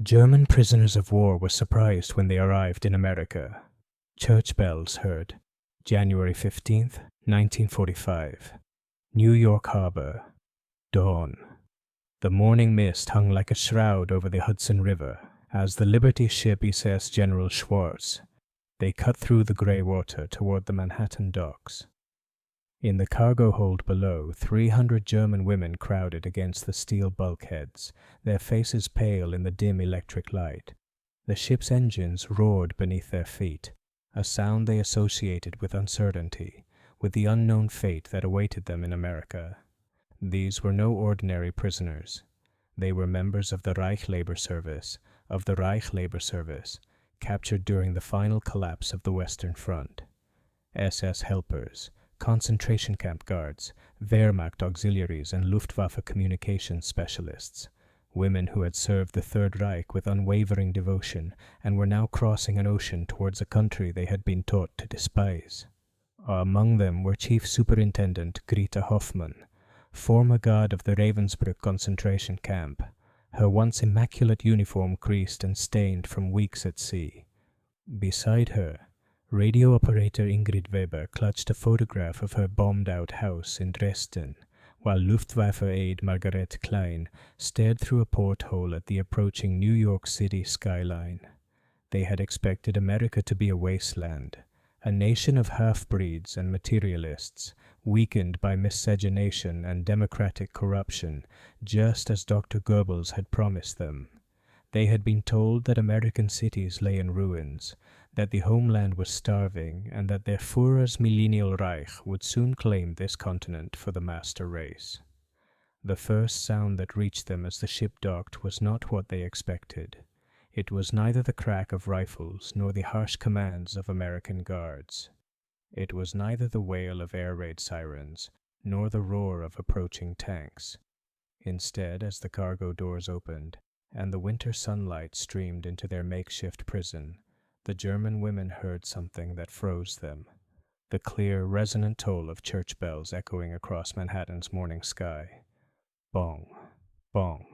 German prisoners of war were surprised when they arrived in America. Church bells heard. January 15th, 1945. New York Harbor. Dawn. The morning mist hung like a shroud over the Hudson River as the Liberty ship SS General Schwartz. They cut through the gray water toward the Manhattan docks. In the cargo hold below, 300 German women crowded against the steel bulkheads, their faces pale in the dim electric light. The ship's engines roared beneath their feet, a sound they associated with uncertainty, with the unknown fate that awaited them in America. These were no ordinary prisoners. They were members of the Reich Labor Service, captured during the final collapse of the Western Front. SS helpers, concentration camp guards, Wehrmacht auxiliaries, and Luftwaffe communications specialists, women who had served the Third Reich with unwavering devotion and were now crossing an ocean towards a country they had been taught to despise. Among them were Chief Superintendent Greta Hoffmann, former guard of the Ravensbrück concentration camp, her once immaculate uniform creased and stained from weeks at sea. Beside her, radio operator Ingrid Weber clutched a photograph of her bombed-out house in Dresden, while Luftwaffe aide Margarete Klein stared through a porthole at the approaching New York City skyline. They had expected America to be a wasteland, a nation of half-breeds and materialists, weakened by miscegenation and democratic corruption, just as Dr. Goebbels had promised them. They had been told that American cities lay in ruins, that the homeland was starving, and that their Führer's millennial Reich would soon claim this continent for the master race. The first sound that reached them as the ship docked was not what they expected. It was neither the crack of rifles nor the harsh commands of American guards. It was neither the wail of air raid sirens nor the roar of approaching tanks. Instead, as the cargo doors opened and the winter sunlight streamed into their makeshift prison, the German women heard something that froze them, the clear, resonant toll of church bells echoing across Manhattan's morning sky. Bong, bong,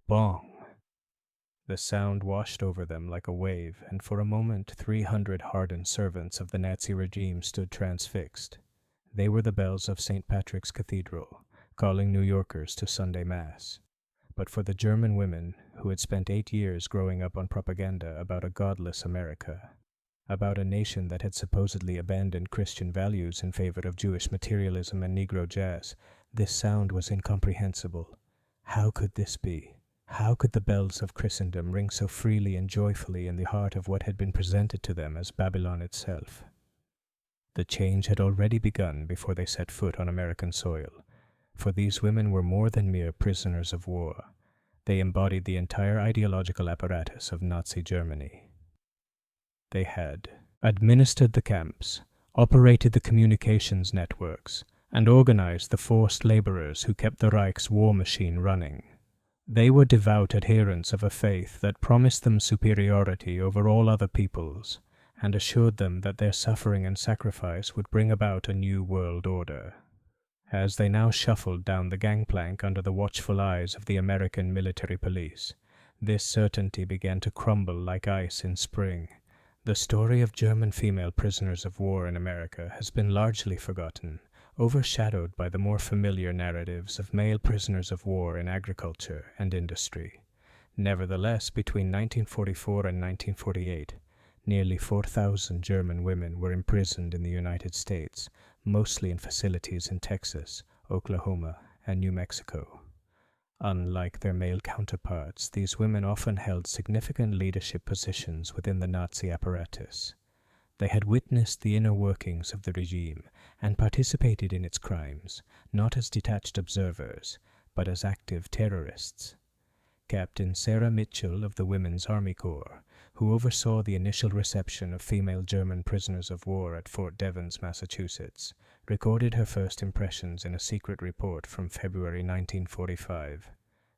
bong. The sound washed over them like a wave, and for a moment 300 hardened servants of the Nazi regime stood transfixed. They were the bells of St. Patrick's Cathedral, calling New Yorkers to Sunday Mass. But for the German women, who had spent 8 years growing up on propaganda about a godless America, about a nation that had supposedly abandoned Christian values in favor of Jewish materialism and Negro jazz, this sound was incomprehensible. How could this be? How could the bells of Christendom ring so freely and joyfully in the heart of what had been presented to them as Babylon itself? The change had already begun before they set foot on American soil, for these women were more than mere prisoners of war. They embodied the entire ideological apparatus of Nazi Germany. They had administered the camps, operated the communications networks, and organized the forced laborers who kept the Reich's war machine running. They were devout adherents of a faith that promised them superiority over all other peoples, and assured them that their suffering and sacrifice would bring about a new world order. As they now shuffled down the gangplank under the watchful eyes of the American military police, this certainty began to crumble like ice in spring. The story of German female prisoners of war in America has been largely forgotten, overshadowed by the more familiar narratives of male prisoners of war in agriculture and industry. Nevertheless, between 1944 and 1948, nearly 4,000 German women were imprisoned in the United States, mostly in facilities in Texas, Oklahoma, and New Mexico. Unlike their male counterparts, these women often held significant leadership positions within the Nazi apparatus. They had witnessed the inner workings of the regime and participated in its crimes, not as detached observers, but as active terrorists. Captain Sarah Mitchell of the Women's Army Corps, who oversaw the initial reception of female German prisoners of war at Fort Devens, Massachusetts, recorded her first impressions in a secret report from February 1945.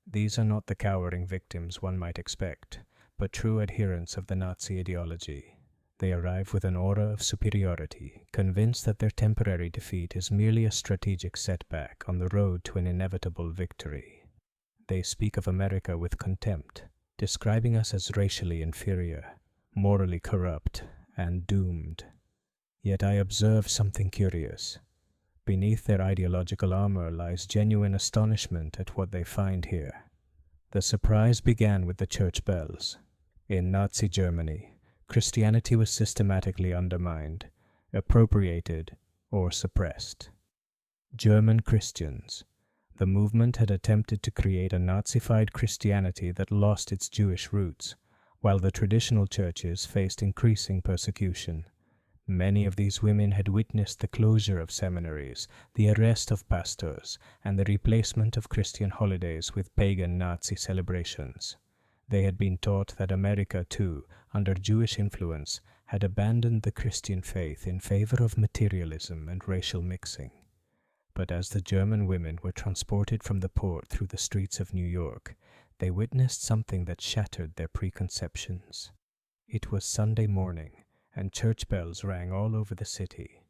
These are not the cowering victims one might expect, but true adherents of the Nazi ideology. They arrive with an aura of superiority, convinced that their temporary defeat is merely a strategic setback on the road to an inevitable victory. They speak of America with contempt, describing us as racially inferior, morally corrupt, and doomed. Yet I observe something curious. Beneath their ideological armor lies genuine astonishment at what they find here. The surprise began with the church bells. In Nazi Germany, Christianity was systematically undermined, appropriated, or suppressed. German Christians. The movement had attempted to create a Nazified Christianity that lost its Jewish roots, while the traditional churches faced increasing persecution. Many of these women had witnessed the closure of seminaries, the arrest of pastors, and the replacement of Christian holidays with pagan Nazi celebrations. They had been taught that America, too, under Jewish influence, had abandoned the Christian faith in favor of materialism and racial mixing. But as the German women were transported from the port through the streets of New York, they witnessed something that shattered their preconceptions. It was Sunday morning, and church bells rang all over the city.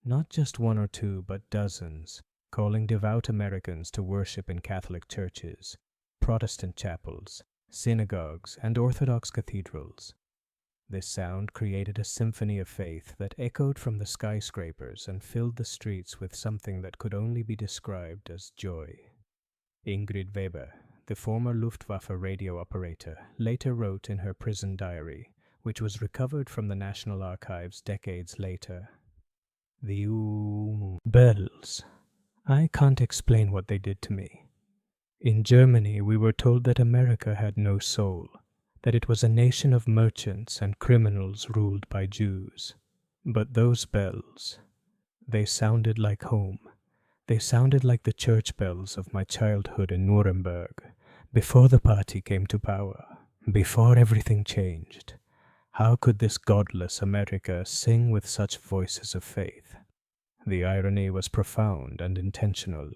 Not just one or two, but dozens, calling devout Americans to worship in Catholic churches, Protestant chapels, synagogues, and Orthodox cathedrals. This sound created a symphony of faith that echoed from the skyscrapers and filled the streets with something that could only be described as joy. Ingrid Weber, the former Luftwaffe radio operator, later wrote in her prison diary, which was recovered from the National Archives decades later, "The bells. I can't explain what they did to me. In Germany, we were told that America had no soul, that it was a nation of merchants and criminals ruled by Jews. But those bells, they sounded like home. They sounded like the church bells of my childhood in Nuremberg, before the party came to power, before everything changed. How could this godless America sing with such voices of faith?" The irony was profound and intentional.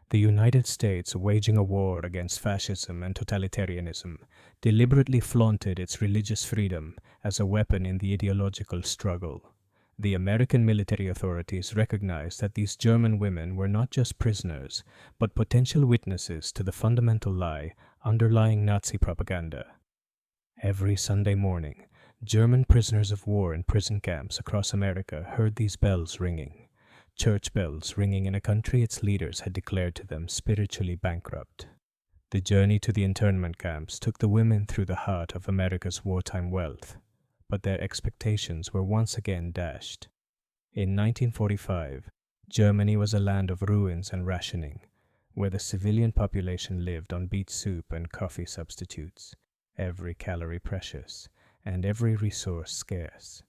The United States, waging a war against fascism and totalitarianism, deliberately flaunted its religious freedom as a weapon in the ideological struggle. The American military authorities recognized that these German women were not just prisoners, but potential witnesses to the fundamental lie underlying Nazi propaganda. Every Sunday morning, German prisoners of war in prison camps across America heard these bells ringing. Church bells ringing in a country its leaders had declared to them spiritually bankrupt. The journey to the internment camps took the women through the heart of America's wartime wealth, but their expectations were once again dashed. In 1945, Germany was a land of ruins and rationing, where the civilian population lived on beet soup and coffee substitutes, every calorie precious, and every resource scarce.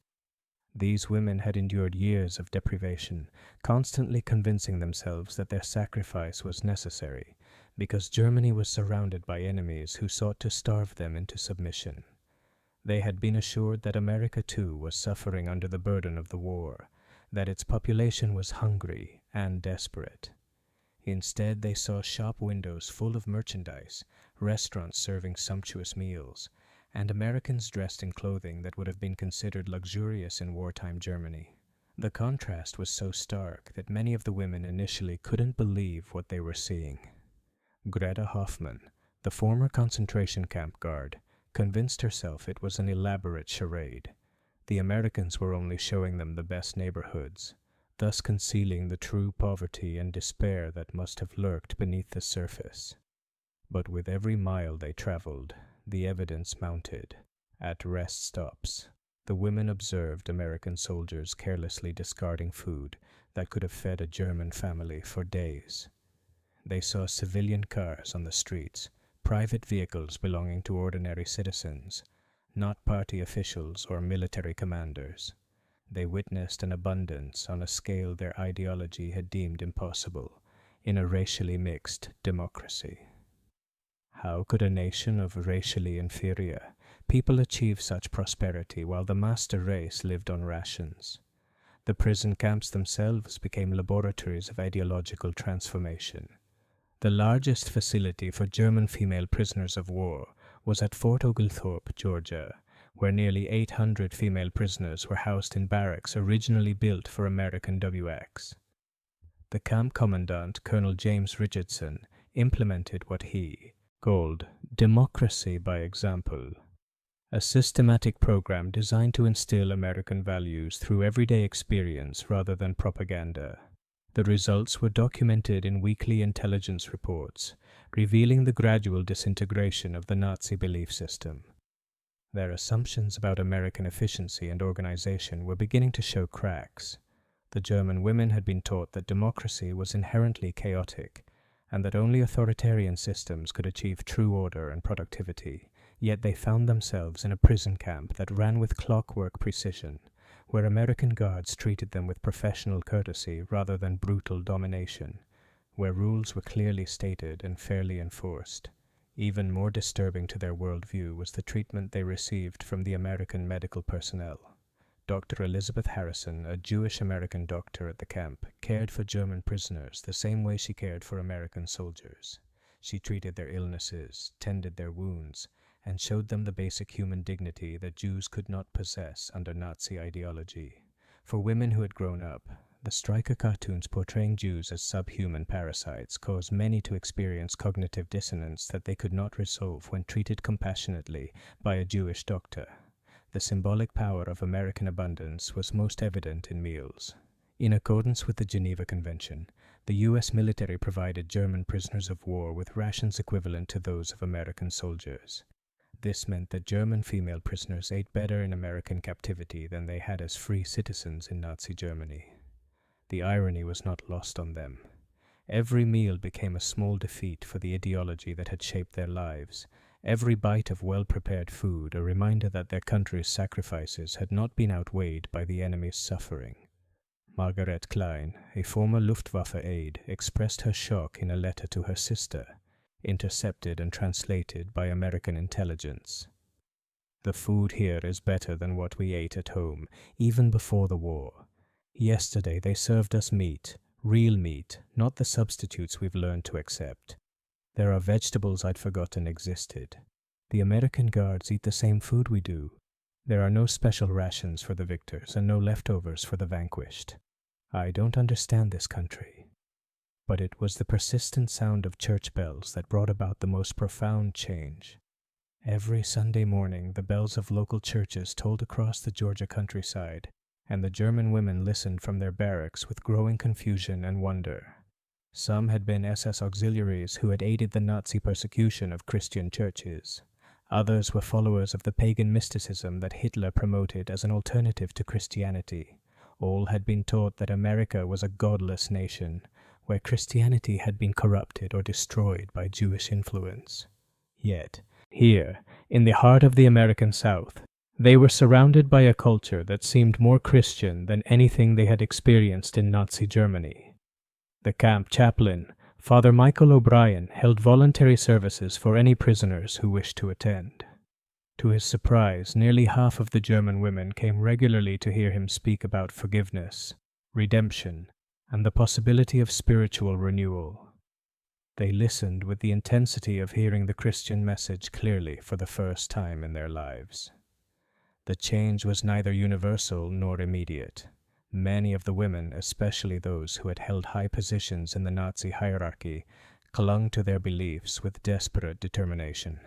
These women had endured years of deprivation, constantly convincing themselves that their sacrifice was necessary, because Germany was surrounded by enemies who sought to starve them into submission. They had been assured that America too was suffering under the burden of the war, that its population was hungry and desperate. Instead, they saw shop windows full of merchandise, restaurants serving sumptuous meals, and Americans dressed in clothing that would have been considered luxurious in wartime Germany. The contrast was so stark that many of the women initially couldn't believe what they were seeing. Greta Hoffman, the former concentration camp guard, convinced herself it was an elaborate charade. The Americans were only showing them the best neighborhoods, thus concealing the true poverty and despair that must have lurked beneath the surface. But with every mile they traveled, the evidence mounted. At rest stops, the women observed American soldiers carelessly discarding food that could have fed a German family for days. They saw civilian cars on the streets, private vehicles belonging to ordinary citizens, not party officials or military commanders. They witnessed an abundance on a scale their ideology had deemed impossible in a racially mixed democracy. How could a nation of racially inferior people achieve such prosperity while the master race lived on rations? The prison camps themselves became laboratories of ideological transformation. The largest facility for German female prisoners of war was at Fort Oglethorpe, Georgia, where nearly 800 female prisoners were housed in barracks originally built for American WX. The camp commandant, Colonel James Richardson, implemented what he, called Democracy by Example, a systematic program designed to instill American values through everyday experience rather than propaganda. The results were documented in weekly intelligence reports, revealing the gradual disintegration of the Nazi belief system. Their assumptions about American efficiency and organization were beginning to show cracks. The German women had been taught that democracy was inherently chaotic, and that only authoritarian systems could achieve true order and productivity, yet they found themselves in a prison camp that ran with clockwork precision, where American guards treated them with professional courtesy rather than brutal domination, where rules were clearly stated and fairly enforced. Even more disturbing to their worldview was the treatment they received from the American medical personnel. Dr. Elizabeth Harrison, a Jewish-American doctor at the camp, cared for German prisoners the same way she cared for American soldiers. She treated their illnesses, tended their wounds, and showed them the basic human dignity that Jews could not possess under Nazi ideology. For women who had grown up, the striker cartoons portraying Jews as subhuman parasites caused many to experience cognitive dissonance that they could not resolve when treated compassionately by a Jewish doctor. The symbolic power of American abundance was most evident in meals. In accordance with the Geneva Convention, the U.S. military provided German prisoners of war with rations equivalent to those of American soldiers. This meant that German female prisoners ate better in American captivity than they had as free citizens in Nazi Germany. The irony was not lost on them. Every meal became a small defeat for the ideology that had shaped their lives. Every bite of well-prepared food a reminder that their country's sacrifices had not been outweighed by the enemy's suffering. Margaret Klein, a former Luftwaffe aide, expressed her shock in a letter to her sister, intercepted and translated by American intelligence. "The food here is better than what we ate at home, even before the war. Yesterday they served us meat, real meat, not the substitutes we've learned to accept. There are vegetables I'd forgotten existed. The American guards eat the same food we do. There are no special rations for the victors and no leftovers for the vanquished. I don't understand this country." But it was the persistent sound of church bells that brought about the most profound change. Every Sunday morning, the bells of local churches tolled across the Georgia countryside, and the German women listened from their barracks with growing confusion and wonder. Some had been SS auxiliaries who had aided the Nazi persecution of Christian churches. Others were followers of the pagan mysticism that Hitler promoted as an alternative to Christianity. All had been taught that America was a godless nation, where Christianity had been corrupted or destroyed by Jewish influence. Yet, here, in the heart of the American South, they were surrounded by a culture that seemed more Christian than anything they had experienced in Nazi Germany. The camp chaplain, Father Michael O'Brien, held voluntary services for any prisoners who wished to attend. To his surprise, nearly half of the German women came regularly to hear him speak about forgiveness, redemption, and the possibility of spiritual renewal. They listened with the intensity of hearing the Christian message clearly for the first time in their lives. The change was neither universal nor immediate. Many of the women, especially those who had held high positions in the Nazi hierarchy, clung to their beliefs with desperate determination.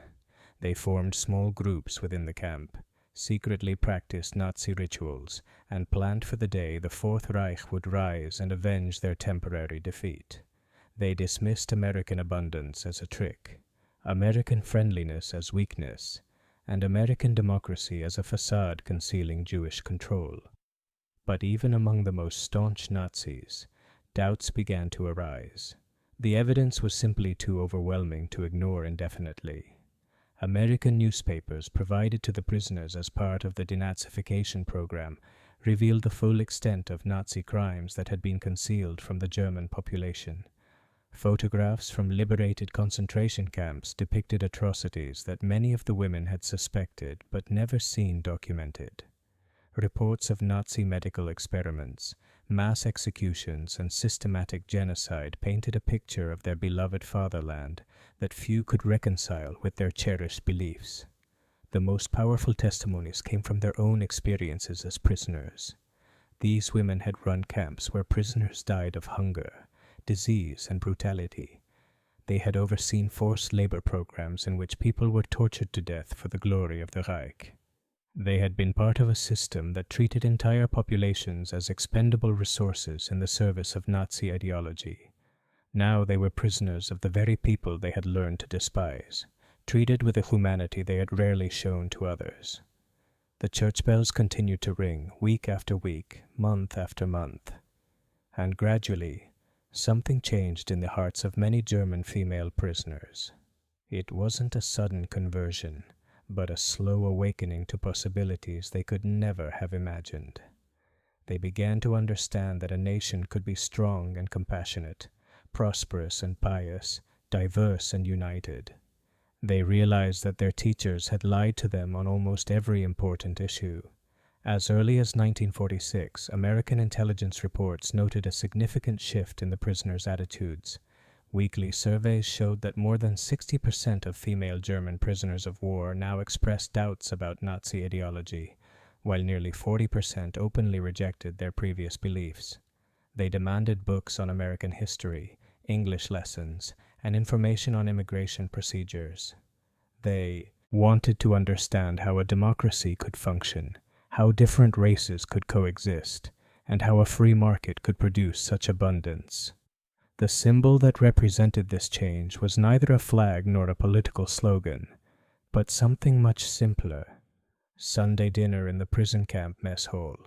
They formed small groups within the camp, secretly practiced Nazi rituals, and planned for the day the Fourth Reich would rise and avenge their temporary defeat. They dismissed American abundance as a trick, American friendliness as weakness, and American democracy as a facade concealing Jewish control. But even among the most staunch Nazis, doubts began to arise. The evidence was simply too overwhelming to ignore indefinitely. American newspapers provided to the prisoners as part of the denazification program revealed the full extent of Nazi crimes that had been concealed from the German population. Photographs from liberated concentration camps depicted atrocities that many of the women had suspected but never seen documented. Reports of Nazi medical experiments, mass executions, and systematic genocide painted a picture of their beloved fatherland that few could reconcile with their cherished beliefs. The most powerful testimonies came from their own experiences as prisoners. These women had run camps where prisoners died of hunger, disease, and brutality. They had overseen forced labor programs in which people were tortured to death for the glory of the Reich. They had been part of a system that treated entire populations as expendable resources in the service of Nazi ideology. Now they were prisoners of the very people they had learned to despise, treated with a humanity they had rarely shown to others. The church bells continued to ring, week after week, month after month. And gradually, something changed in the hearts of many German female prisoners. It wasn't a sudden conversion, but a slow awakening to possibilities they could never have imagined. They began to understand that a nation could be strong and compassionate, prosperous and pious, diverse and united. They realized that their teachers had lied to them on almost every important issue. As early as 1946, American intelligence reports noted a significant shift in the prisoners' attitudes. Weekly surveys showed that more than 60% of female German prisoners of war now expressed doubts about Nazi ideology, while nearly 40% openly rejected their previous beliefs. They demanded books on American history, English lessons, and information on immigration procedures. They wanted to understand how a democracy could function, how different races could coexist, and how a free market could produce such abundance. The symbol that represented this change was neither a flag nor a political slogan, but something much simpler: Sunday dinner in the prison camp mess hall.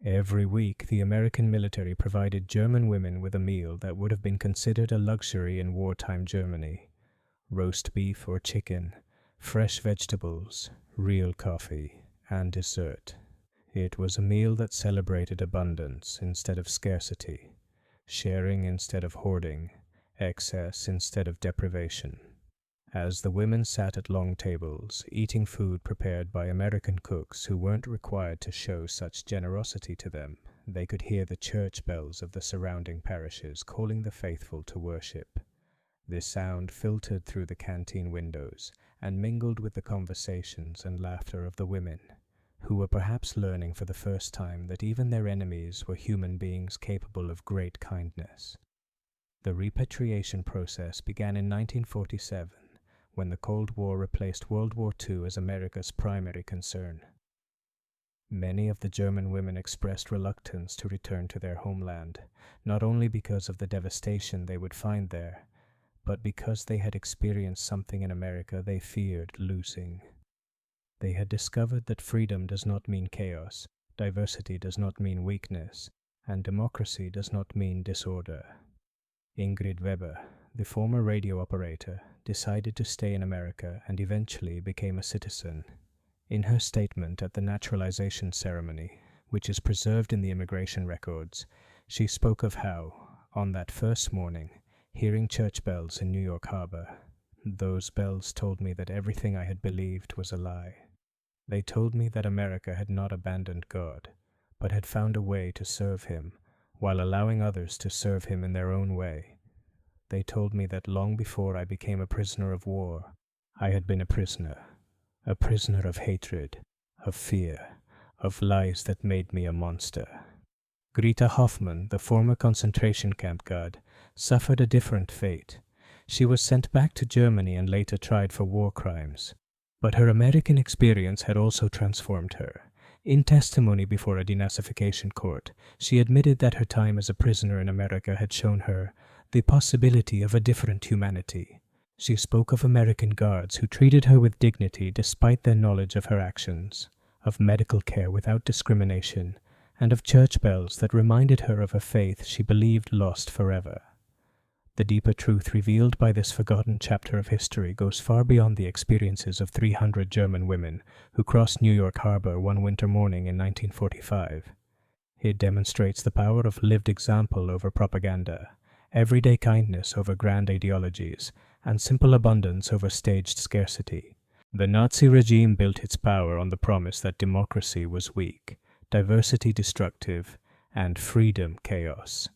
Every week, the American military provided German women with a meal that would have been considered a luxury in wartime Germany. Roast beef or chicken, fresh vegetables, real coffee, and dessert. It was a meal that celebrated abundance instead of scarcity, sharing instead of hoarding, excess instead of deprivation. As the women sat at long tables, eating food prepared by American cooks who weren't required to show such generosity to them, they could hear the church bells of the surrounding parishes calling the faithful to worship. This sound filtered through the canteen windows and mingled with the conversations and laughter of the women, who were perhaps learning for the first time that even their enemies were human beings capable of great kindness. The repatriation process began in 1947, when the Cold War replaced World War II as America's primary concern. Many of the German women expressed reluctance to return to their homeland, not only because of the devastation they would find there, but because they had experienced something in America they feared losing. They had discovered that freedom does not mean chaos, diversity does not mean weakness, and democracy does not mean disorder. Ingrid Weber, the former radio operator, decided to stay in America and eventually became a citizen. In her statement at the naturalization ceremony, which is preserved in the immigration records, she spoke of how, on that first morning, hearing church bells in New York Harbor, those bells told me that everything I had believed was a lie. They told me that America had not abandoned God, but had found a way to serve Him, while allowing others to serve Him in their own way. They told me that long before I became a prisoner of war, I had been a prisoner of hatred, of fear, of lies that made me a monster. Greta Hoffmann, the former concentration camp guard, suffered a different fate. She was sent back to Germany and later tried for war crimes. But her American experience had also transformed her. In testimony before a denazification court, she admitted that her time as a prisoner in America had shown her the possibility of a different humanity. She spoke of American guards who treated her with dignity despite their knowledge of her actions, of medical care without discrimination, and of church bells that reminded her of a faith she believed lost forever. The deeper truth revealed by this forgotten chapter of history goes far beyond the experiences of 300 German women who crossed New York Harbor one winter morning in 1945. It demonstrates the power of lived example over propaganda, everyday kindness over grand ideologies, and simple abundance over staged scarcity. The Nazi regime built its power on the promise that democracy was weak, diversity destructive, and freedom chaos.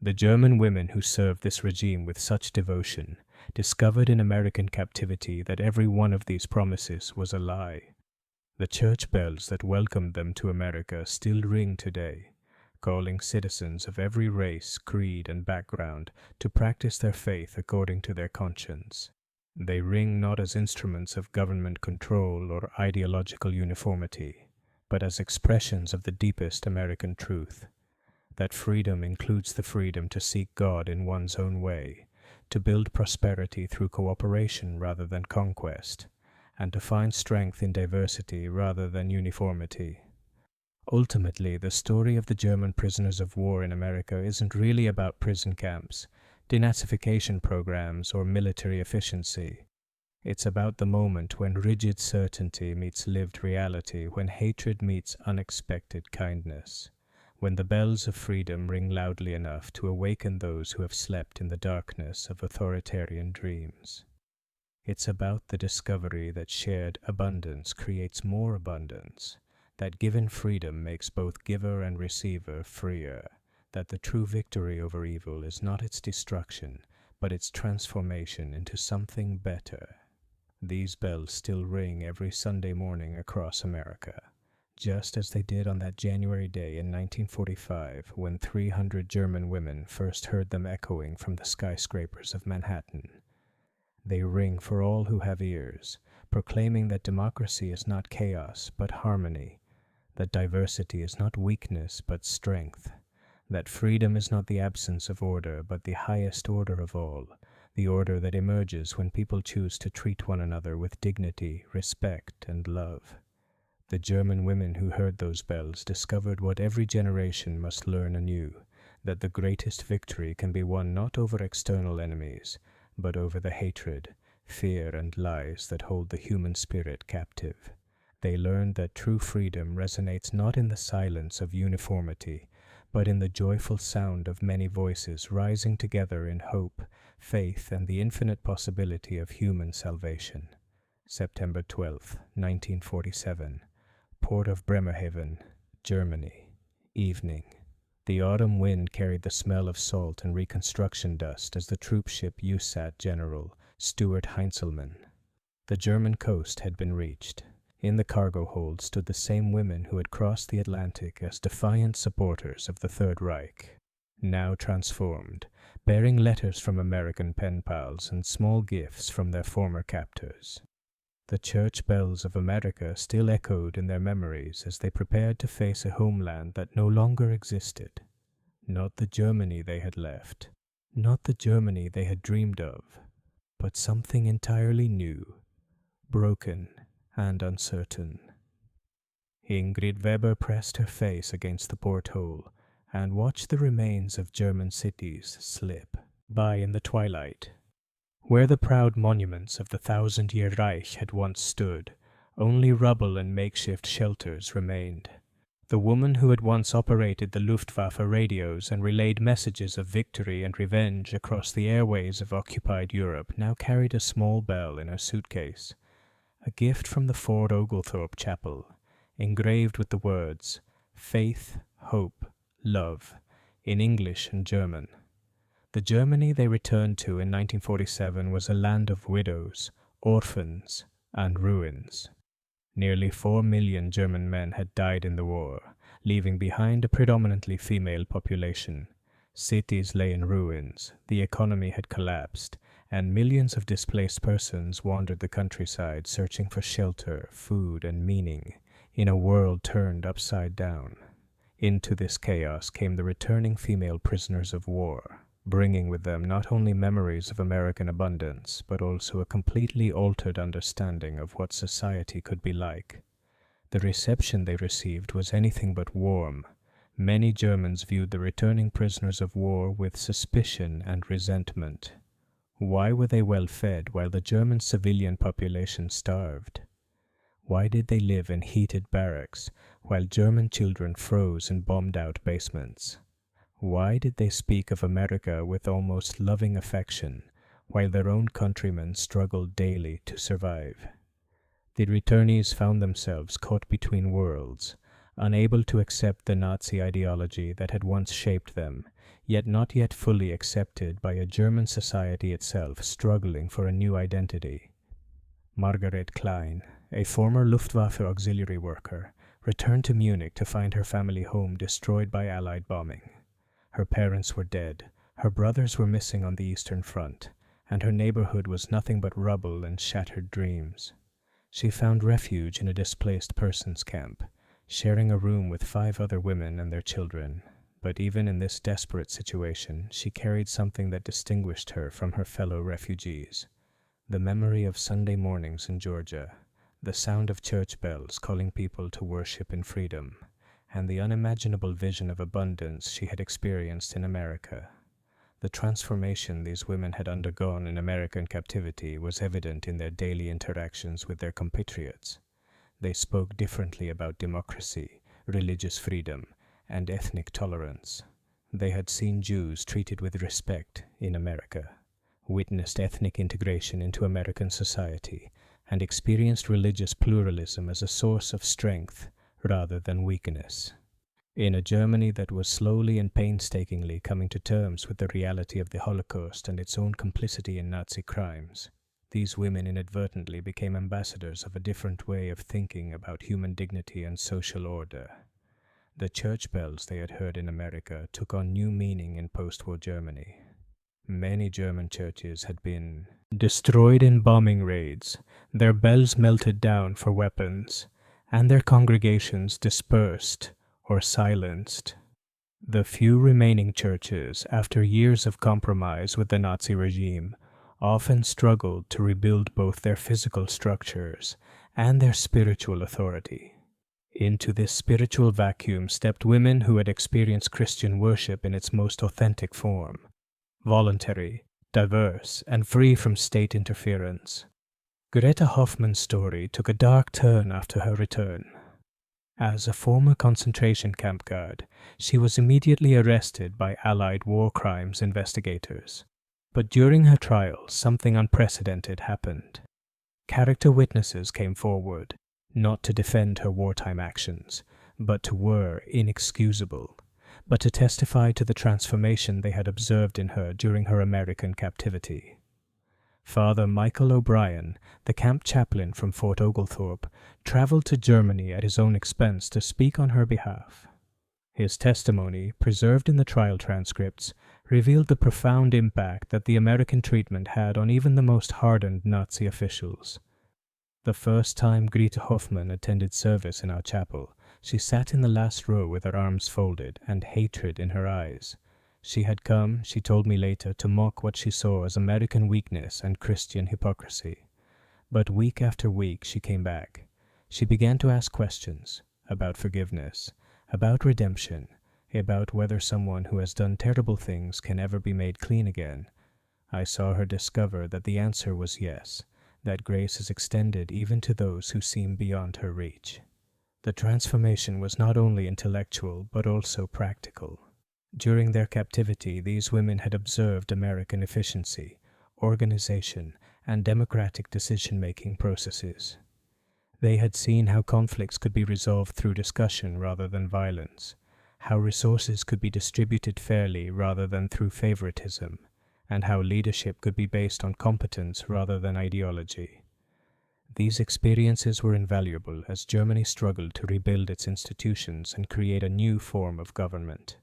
The German women who served this regime with such devotion discovered in American captivity that every one of these promises was a lie. The church bells that welcomed them to America still ring today, calling citizens of every race, creed, and background to practice their faith according to their conscience. They ring not as instruments of government control or ideological uniformity, but as expressions of the deepest American truth, that freedom includes the freedom to seek God in one's own way, to build prosperity through cooperation rather than conquest, and to find strength in diversity rather than uniformity. Ultimately, the story of the German prisoners of war in America isn't really about prison camps, denazification programs, or military efficiency. It's about the moment when rigid certainty meets lived reality, when hatred meets unexpected kindness, when the bells of freedom ring loudly enough to awaken those who have slept in the darkness of authoritarian dreams. It's about the discovery that shared abundance creates more abundance, that given freedom makes both giver and receiver freer, that the true victory over evil is not its destruction, but its transformation into something better. These bells still ring every Sunday morning across America, just as they did on that January day in 1945 when 300 German women first heard them echoing from the skyscrapers of Manhattan. They ring for all who have ears, proclaiming that democracy is not chaos but harmony, that diversity is not weakness but strength, that freedom is not the absence of order but the highest order of all, the order that emerges when people choose to treat one another with dignity, respect, and love. The German women who heard those bells discovered what every generation must learn anew, that the greatest victory can be won not over external enemies, but over the hatred, fear, and lies that hold the human spirit captive. They learned that true freedom resonates not in the silence of uniformity, but in the joyful sound of many voices rising together in hope, faith, and the infinite possibility of human salvation. September 12, 1947. Port of Bremerhaven, Germany. Evening. The autumn wind carried the smell of salt and reconstruction dust as the troop ship USAT General Stuart Heinzelmann. The German coast had been reached. In the cargo hold stood the same women who had crossed the Atlantic as defiant supporters of the Third Reich, now transformed, bearing letters from American pen pals and small gifts from their former captors. The church bells of America still echoed in their memories as they prepared to face a homeland that no longer existed. Not the Germany they had left, not the Germany they had dreamed of, but something entirely new, broken, and uncertain. Ingrid Weber pressed her face against the porthole and watched the remains of German cities slip by in the twilight. Where the proud monuments of the 1,000-year Reich had once stood, only rubble and makeshift shelters remained. The woman who had once operated the Luftwaffe radios and relayed messages of victory and revenge across the airways of occupied Europe now carried a small bell in her suitcase, a gift from the Fort Oglethorpe Chapel, engraved with the words, Faith, Hope, Love, in English and German. The Germany they returned to in 1947 was a land of widows, orphans, and ruins. Nearly 4 million German men had died in the war, leaving behind a predominantly female population. Cities lay in ruins, the economy had collapsed, and millions of displaced persons wandered the countryside searching for shelter, food, and meaning in a world turned upside down. Into this chaos came the returning female prisoners of war, bringing with them not only memories of American abundance, but also a completely altered understanding of what society could be like. The reception they received was anything but warm. Many Germans viewed the returning prisoners of war with suspicion and resentment. Why were they well fed while the German civilian population starved? Why did they live in heated barracks while German children froze in bombed-out basements? Why did they speak of America with almost loving affection, while their own countrymen struggled daily to survive? The returnees found themselves caught between worlds, unable to accept the Nazi ideology that had once shaped them, yet not yet fully accepted by a German society itself struggling for a new identity. Margaret Klein, a former Luftwaffe auxiliary worker, returned to Munich to find her family home destroyed by Allied bombing. Her parents were dead, her brothers were missing on the Eastern Front, and her neighborhood was nothing but rubble and shattered dreams. She found refuge in a displaced persons camp, sharing a room with 5 other women and their children. But even in this desperate situation, she carried something that distinguished her from her fellow refugees: the memory of Sunday mornings in Georgia, the sound of church bells calling people to worship in freedom, and the unimaginable vision of abundance she had experienced in America. The transformation these women had undergone in American captivity was evident in their daily interactions with their compatriots. They spoke differently about democracy, religious freedom, and ethnic tolerance. They had seen Jews treated with respect in America, witnessed ethnic integration into American society, and experienced religious pluralism as a source of strength rather than weakness. In a Germany that was slowly and painstakingly coming to terms with the reality of the Holocaust and its own complicity in Nazi crimes, these women inadvertently became ambassadors of a different way of thinking about human dignity and social order. The church bells they had heard in America took on new meaning in post-war Germany. Many German churches had been destroyed in bombing raids, their bells melted down for weapons, and their congregations dispersed or silenced. The few remaining churches, after years of compromise with the Nazi regime, often struggled to rebuild both their physical structures and their spiritual authority. Into this spiritual vacuum stepped women who had experienced Christian worship in its most authentic form, voluntary, diverse, and free from state interference. Greta Hoffmann's story took a dark turn after her return. As a former concentration camp guard, she was immediately arrested by Allied war crimes investigators. But during her trial, something unprecedented happened. Character witnesses came forward, not to defend her wartime actions, but were inexcusable, but to testify to the transformation they had observed in her during her American captivity. Father Michael O'Brien, the camp chaplain from Fort Oglethorpe, traveled to Germany at his own expense to speak on her behalf. His testimony, preserved in the trial transcripts, revealed the profound impact that the American treatment had on even the most hardened Nazi officials. The first time Greta Hoffmann attended service in our chapel, she sat in the last row with her arms folded and hatred in her eyes. She had come, she told me later, to mock what she saw as American weakness and Christian hypocrisy. But week after week she came back. She began to ask questions about forgiveness, about redemption, about whether someone who has done terrible things can ever be made clean again. I saw her discover that the answer was yes, that grace is extended even to those who seem beyond her reach. The transformation was not only intellectual but also practical. During their captivity, these women had observed American efficiency, organization, and democratic decision-making processes. They had seen how conflicts could be resolved through discussion rather than violence, how resources could be distributed fairly rather than through favoritism, and how leadership could be based on competence rather than ideology. These experiences were invaluable as Germany struggled to rebuild its institutions and create a new form of government.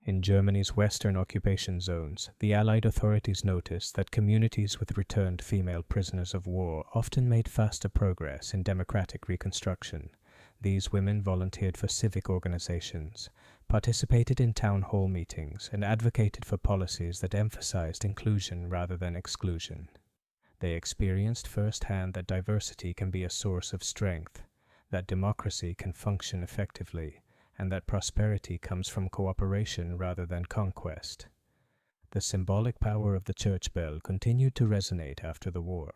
In Germany's western occupation zones, the Allied authorities noticed that communities with returned female prisoners of war often made faster progress in democratic reconstruction. These women volunteered for civic organizations, participated in town hall meetings, and advocated for policies that emphasized inclusion rather than exclusion. They experienced firsthand that diversity can be a source of strength, that democracy can function effectively, and that prosperity comes from cooperation rather than conquest. The symbolic power of the church bell continued to resonate after the war.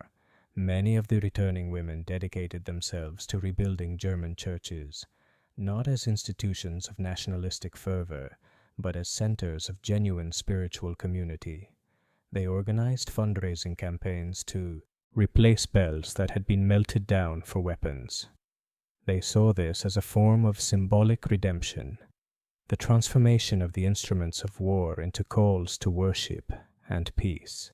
Many of the returning women dedicated themselves to rebuilding German churches, not as institutions of nationalistic fervor, but as centers of genuine spiritual community. They organized fundraising campaigns to replace bells that had been melted down for weapons. They saw this as a form of symbolic redemption, the transformation of the instruments of war into calls to worship and peace.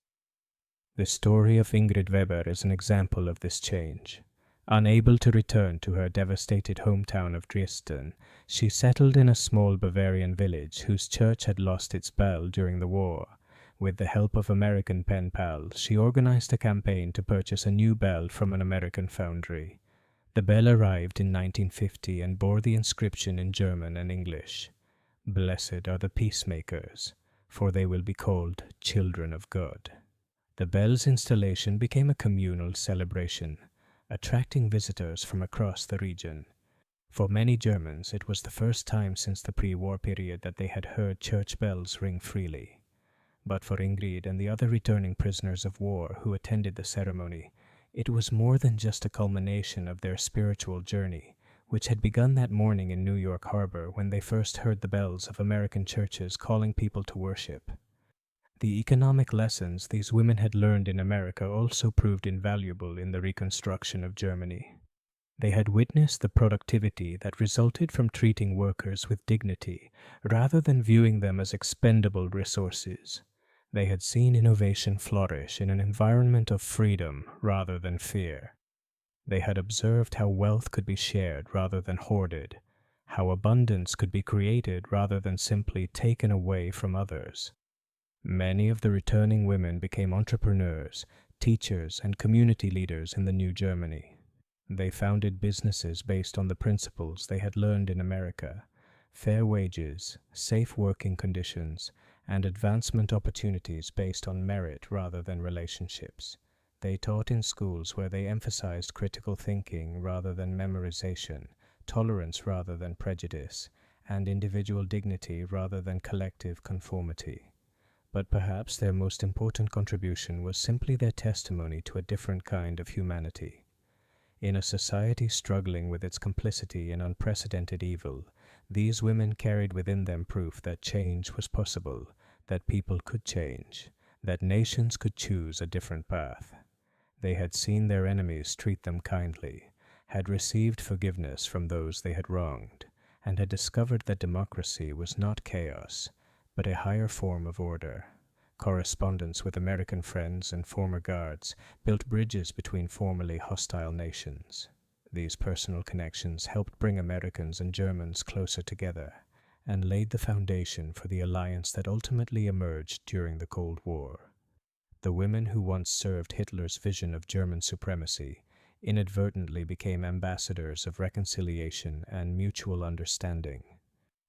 The story of Ingrid Weber is an example of this change. Unable to return to her devastated hometown of Dresden, she settled in a small Bavarian village whose church had lost its bell during the war. With the help of American pen pals, she organized a campaign to purchase a new bell from an American foundry. The bell arrived in 1950 and bore the inscription in German and English, "Blessed are the peacemakers, for they will be called children of God." The bell's installation became a communal celebration, attracting visitors from across the region. For many Germans, it was the first time since the pre-war period that they had heard church bells ring freely. But for Ingrid and the other returning prisoners of war who attended the ceremony, it was more than just a culmination of their spiritual journey, which had begun that morning in New York Harbor when they first heard the bells of American churches calling people to worship. The economic lessons these women had learned in America also proved invaluable in the reconstruction of Germany. They had witnessed the productivity that resulted from treating workers with dignity rather than viewing them as expendable resources. They had seen innovation flourish in an environment of freedom rather than fear. They had observed how wealth could be shared rather than hoarded, how abundance could be created rather than simply taken away from others. Many of the returning women became entrepreneurs, teachers, and community leaders in the new Germany. They founded businesses based on the principles they had learned in America: fair wages, safe working conditions, and advancement opportunities based on merit rather than relationships. They taught in schools where they emphasized critical thinking rather than memorization, tolerance rather than prejudice, and individual dignity rather than collective conformity. But perhaps their most important contribution was simply their testimony to a different kind of humanity. In a society struggling with its complicity in unprecedented evil, these women carried within them proof that change was possible, that people could change, that nations could choose a different path. They had seen their enemies treat them kindly, had received forgiveness from those they had wronged, and had discovered that democracy was not chaos, but a higher form of order. Correspondence with American friends and former guards built bridges between formerly hostile nations. These personal connections helped bring Americans and Germans closer together, and laid the foundation for the alliance that ultimately emerged during the Cold War. The women who once served Hitler's vision of German supremacy inadvertently became ambassadors of reconciliation and mutual understanding.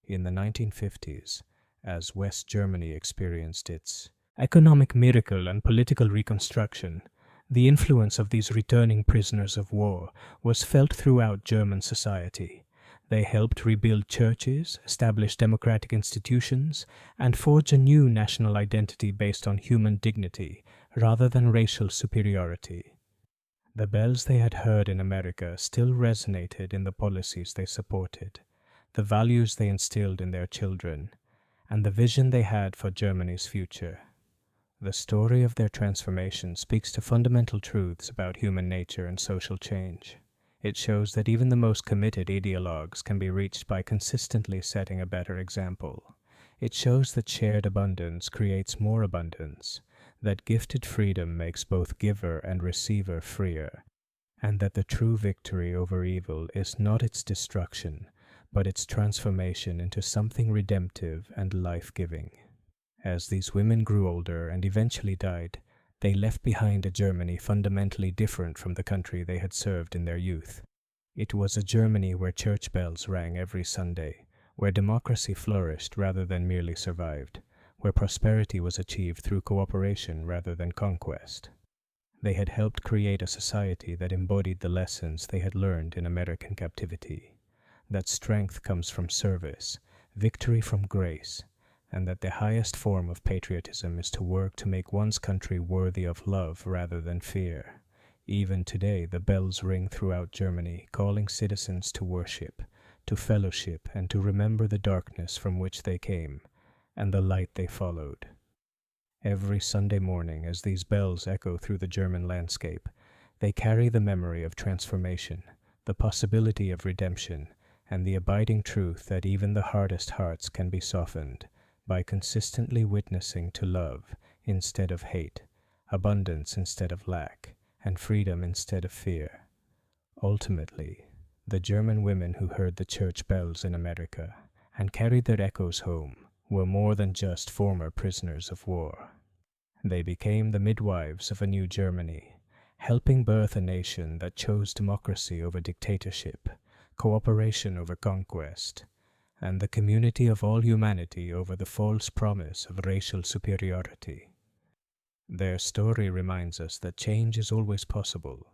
In the 1950s, as West Germany experienced its economic miracle and political reconstruction, the influence of these returning prisoners of war was felt throughout German society. They helped rebuild churches, establish democratic institutions, and forge a new national identity based on human dignity rather than racial superiority. The bells they had heard in America still resonated in the policies they supported, the values they instilled in their children, and the vision they had for Germany's future. The story of their transformation speaks to fundamental truths about human nature and social change. It shows that even the most committed ideologues can be reached by consistently setting a better example. It shows that shared abundance creates more abundance, that gifted freedom makes both giver and receiver freer, and that the true victory over evil is not its destruction, but its transformation into something redemptive and life-giving. As these women grew older and eventually died, they left behind a Germany fundamentally different from the country they had served in their youth. It was a Germany where church bells rang every Sunday, where democracy flourished rather than merely survived, where prosperity was achieved through cooperation rather than conquest. They had helped create a society that embodied the lessons they had learned in American captivity, that strength comes from service, victory from grace, and that the highest form of patriotism is to work to make one's country worthy of love rather than fear. Even today, the bells ring throughout Germany, calling citizens to worship, to fellowship, and to remember the darkness from which they came, and the light they followed. Every Sunday morning, as these bells echo through the German landscape, they carry the memory of transformation, the possibility of redemption, and the abiding truth that even the hardest hearts can be softened by consistently witnessing to love instead of hate, abundance instead of lack, and freedom instead of fear. Ultimately, the German women who heard the church bells in America and carried their echoes home were more than just former prisoners of war. They became the midwives of a new Germany, helping birth a nation that chose democracy over dictatorship, cooperation over conquest, and the community of all humanity over the false promise of racial superiority. Their story reminds us that change is always possible,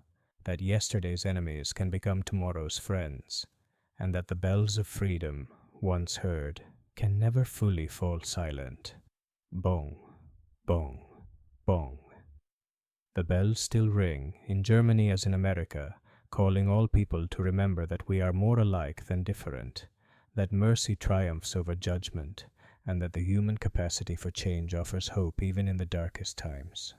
that yesterday's enemies can become tomorrow's friends, and that the bells of freedom, once heard, can never fully fall silent. Bong, bong, bong. The bells still ring, in Germany as in America, calling all people to remember that we are more alike than different, that mercy triumphs over judgment, and that the human capacity for change offers hope even in the darkest times.